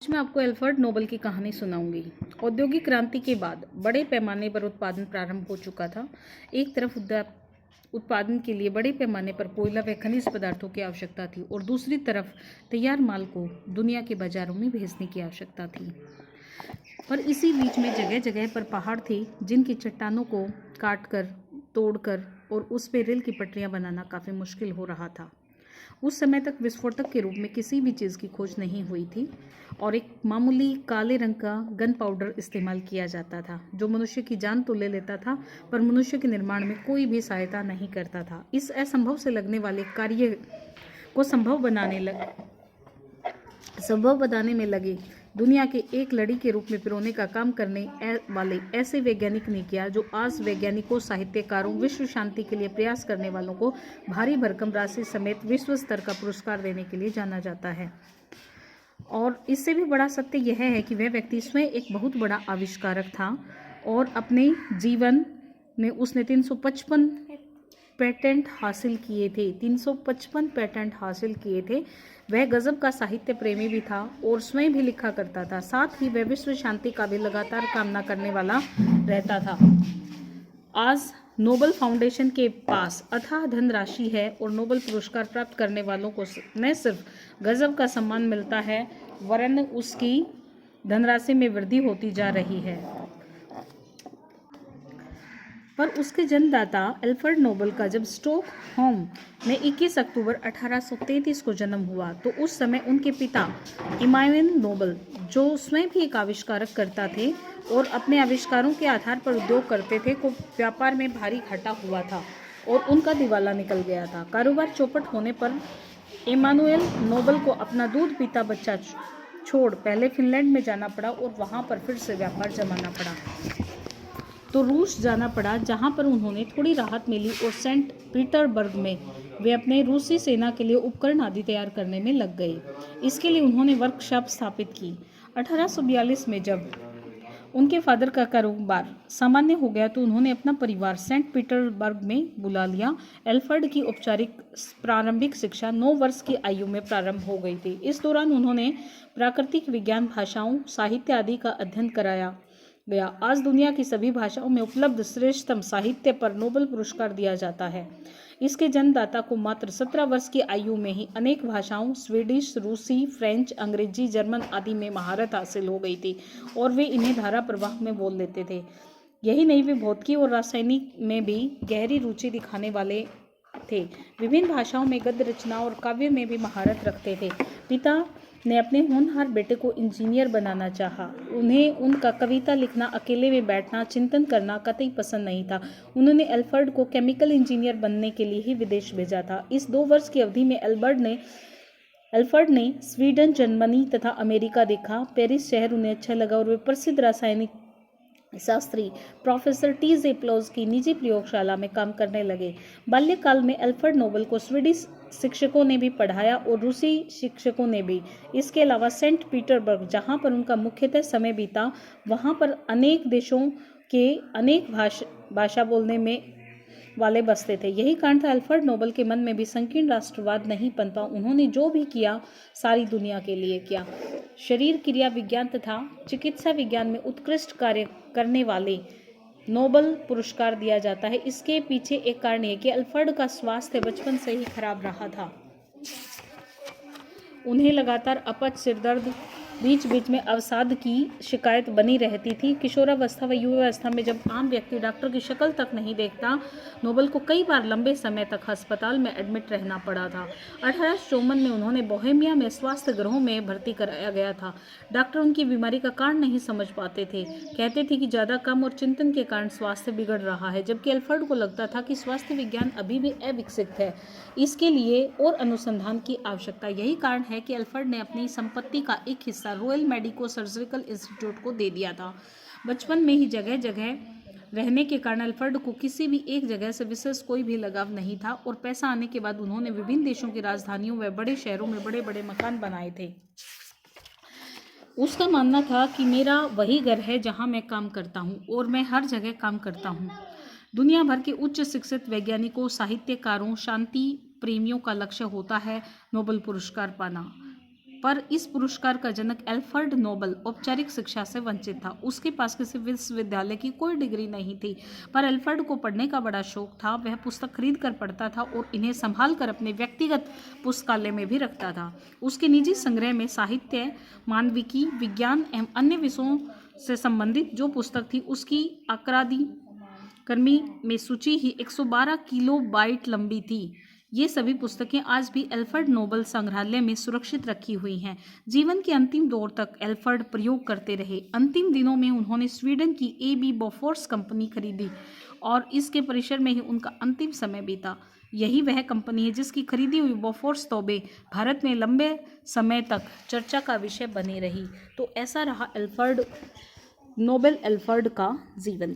आज मैं आपको एल्फ्रेड नोबेल की कहानी सुनाऊंगी। औद्योगिक क्रांति के बाद बड़े पैमाने पर उत्पादन प्रारंभ हो चुका था। एक तरफ उत्पादन के लिए बड़े पैमाने पर कोयला व खनिज पदार्थों की आवश्यकता थी और दूसरी तरफ तैयार माल को दुनिया के बाजारों में भेजने की आवश्यकता थी। पर इसी बीच में जगह जगह पर पहाड़ थे जिनकी चट्टानों को काटकर, तोड़कर और उस पर रेल की पटरियां बनाना काफ़ी मुश्किल हो रहा था। उस समय तक विस्फोटक के रूप में किसी भी चीज़ की खोज नहीं हुई थी और एक मामूली काले रंग का गन पाउडर इस्तेमाल किया जाता था जो मनुष्य की जान तो ले लेता था पर मनुष्य के निर्माण में कोई भी सहायता नहीं करता था। इस असंभव से लगने वाले कार्य को संभव बनाने में लगे दुनिया के एक लड़ी के रूप में पिरोने का काम करने वाले ऐसे वैज्ञानिक ने किया जो आज वैज्ञानिकों, साहित्यकारों, विश्व शांति के लिए प्रयास करने वालों को भारी भरकम राशि समेत विश्व स्तर का पुरस्कार देने के लिए जाना जाता है। और इससे भी बड़ा सत्य यह है कि वह व्यक्ति स्वयं एक बहुत बड़ा आविष्कारक था और अपने जीवन में उसने 355 पेटेंट हासिल किए थे। 355 पेटेंट हासिल किए थे। वह गजब का साहित्य प्रेमी भी था और स्वयं भी लिखा करता था। साथ ही वह विश्व शांति का भी लगातार कामना करने वाला रहता था। आज नोबेल फाउंडेशन के पास अथाह धनराशि है और नोबेल पुरस्कार प्राप्त करने वालों को न सिर्फ गजब का सम्मान मिलता है वरन उसकी धनराशि में वृद्धि होती जा रही है। पर उसके जन्मदाता एल्फ्रेड नोबेल का जब स्टॉकहोम में 21 अक्टूबर 1833 को जन्म हुआ तो उस समय उनके पिता इमानुएल नोबेल, जो स्वयं भी एक आविष्कारक करता थे और अपने आविष्कारों के आधार पर उद्योग करते थे, को व्यापार में भारी घाटा हुआ था और उनका दिवाला निकल गया था। कारोबार चौपट होने पर इमानुएल नोबेल को अपना दूध पीता बच्चा छोड़ पहले फिनलैंड में जाना पड़ा और वहां पर फिर से व्यापार जमाना पड़ा तो रूस जाना पड़ा, जहां पर उन्होंने थोड़ी राहत मिली और सेंट पीटर्सबर्ग में वे अपने रूसी सेना के लिए उपकरण आदि तैयार करने में लग गए। इसके लिए उन्होंने वर्कशॉप स्थापित की। 1842 में जब उनके फादर का कारोबार सामान्य हो गया तो उन्होंने अपना परिवार सेंट पीटर्सबर्ग में बुला लिया। एल्फ्रेड की औपचारिक प्रारंभिक शिक्षा 9 वर्ष की आयु में प्रारंभ हो गई थी। इस दौरान उन्होंने प्राकृतिक विज्ञान, भाषाओं, साहित्य आदि का अध्ययन कराया गया। आज दुनिया की सभी भाषाओं में उपलब्ध श्रेष्ठतम साहित्य पर नोबेल पुरस्कार दिया जाता है। इसके जन्मदाता को मात्र 17 वर्ष की आयु में ही अनेक भाषाओं स्वीडिश, रूसी, फ्रेंच, अंग्रेजी, जर्मन आदि में महारत हासिल हो गई थी और वे इन्हें धारा प्रवाह में बोल लेते थे। यही नहीं, वे भौतिकी और रासायनिक में भी गहरी रुचि दिखाने वाले थे। विभिन्न भाषाओं में गद्य रचना और काव्य में भी महारत रखते थे। पिता ने अपने होनहार बेटे को इंजीनियर बनाना चाहा। उन्हें उनका कविता लिखना, अकेले में बैठना, चिंतन करना कतई पसंद नहीं था। उन्होंने एल्फ्रेड को केमिकल इंजीनियर बनने के लिए ही विदेश भेजा था। इस 2 वर्ष की अवधि में एल्फ्रेड ने स्वीडन, जर्मनी तथा अमेरिका देखा। पेरिस शहर उन्हें अच्छा लगा और वे प्रसिद्ध रासायनिक शास्त्री प्रोफेसर टी.जे. प्लॉज की निजी प्रयोगशाला में काम करने लगे। बाल्यकाल में एल्फ्रेड नोबेल को स्वीडिश शिक्षकों ने भी पढ़ाया और रूसी शिक्षकों ने भी। इसके अलावा सेंट पीटर्सबर्ग, जहां पर उनका मुख्यतः समय बीता, वहां पर अनेक देशों के अनेक भाषा बोलने में वाले बसते थे। यही कारण था एल्फ्रेड नोबेल के मन में भी संकीर्ण राष्ट्रवाद नहीं पनपा। उन्होंने जो भी किया सारी दुनिया के लिए किया। शरीर क्रिया विज्ञान तथा चिकित्सा विज्ञान में उत्कृष्ट कार्य करने वाले नोबेल पुरस्कार दिया जाता है। इसके पीछे एक कारण यह कि एल्फ्रेड का स्वास्थ्य बचपन से ही खराब रहा था। उन्हें लगातार अपच, सिरदर्द, बीच बीच में अवसाद की शिकायत बनी रहती थी। किशोरावस्था व युवावस्था में जब आम व्यक्ति डॉक्टर की शक्ल तक नहीं देखता, नोबेल को कई बार लंबे समय तक अस्पताल में एडमिट रहना पड़ा था। 1854 में उन्होंने बोहेमिया में स्वास्थ्य गृहों में भर्ती कराया गया था। डॉक्टर उनकी बीमारी का कारण नहीं समझ पाते थे। कहते थे कि ज़्यादा काम और चिंतन के कारण स्वास्थ्य बिगड़ रहा है, जबकि एल्फ्रेड को लगता था कि स्वास्थ्य विज्ञान अभी भी अविकसित है, इसके लिए और अनुसंधान की आवश्यकता। यही कारण है कि एल्फ्रेड ने अपनी संपत्ति का एक हिस्सा रॉयल मेडिको सर्जिकल इंस्टीट्यूट को दे दिया था। बचपन में ही जगह जगह रहने के कारण एल्फ्रेड को किसी भी एक जगह से विशेष कोई भी लगाव नहीं था और पैसा आने के बाद उन्होंने विभिन्न देशों की राजधानियों व बड़े शहरों में बड़े बड़े मकान बनाए थे। उसका मानना था कि मेरा वही घर है जहां मैं काम करता हूं और मैं हर जगह काम करता हूं। दुनिया भर के उच्च शिक्षित वैज्ञानिकों, साहित्यकारों, शांति प्रेमियों का लक्ष्य होता है नोबेल पुरस्कार पाना। पर इस पुरस्कार का जनक एल्फ्रेड नोबल औपचारिक शिक्षा से वंचित था। उसके पास किसी विश्वविद्यालय की कोई डिग्री नहीं थी, पर एल्फ्रेड को पढ़ने का बड़ा शौक था। वह पुस्तक खरीद कर पढ़ता था और इन्हें संभाल कर अपने व्यक्तिगत पुस्तकालय में भी रखता था। उसके निजी संग्रह में साहित्य, मानविकी, विज्ञान एवं अन्य विषयों से संबंधित जो पुस्तक थी उसकी अकादमी में सूची ही 112 किलोबाइट लंबी थी। ये सभी पुस्तकें आज भी एल्फ्रेड नोबल संग्रहालय में सुरक्षित रखी हुई हैं। जीवन के अंतिम दौर तक एल्फ्रेड प्रयोग करते रहे। अंतिम दिनों में उन्होंने स्वीडन की AB बोफोर्स कंपनी खरीदी और इसके परिसर में ही उनका अंतिम समय बीता। यही वह कंपनी है जिसकी खरीदी हुई बोफोर्स तोबे भारत में लंबे समय तक चर्चा का विषय बनी रही। तो ऐसा रहा एल्फ्रेड का जीवन।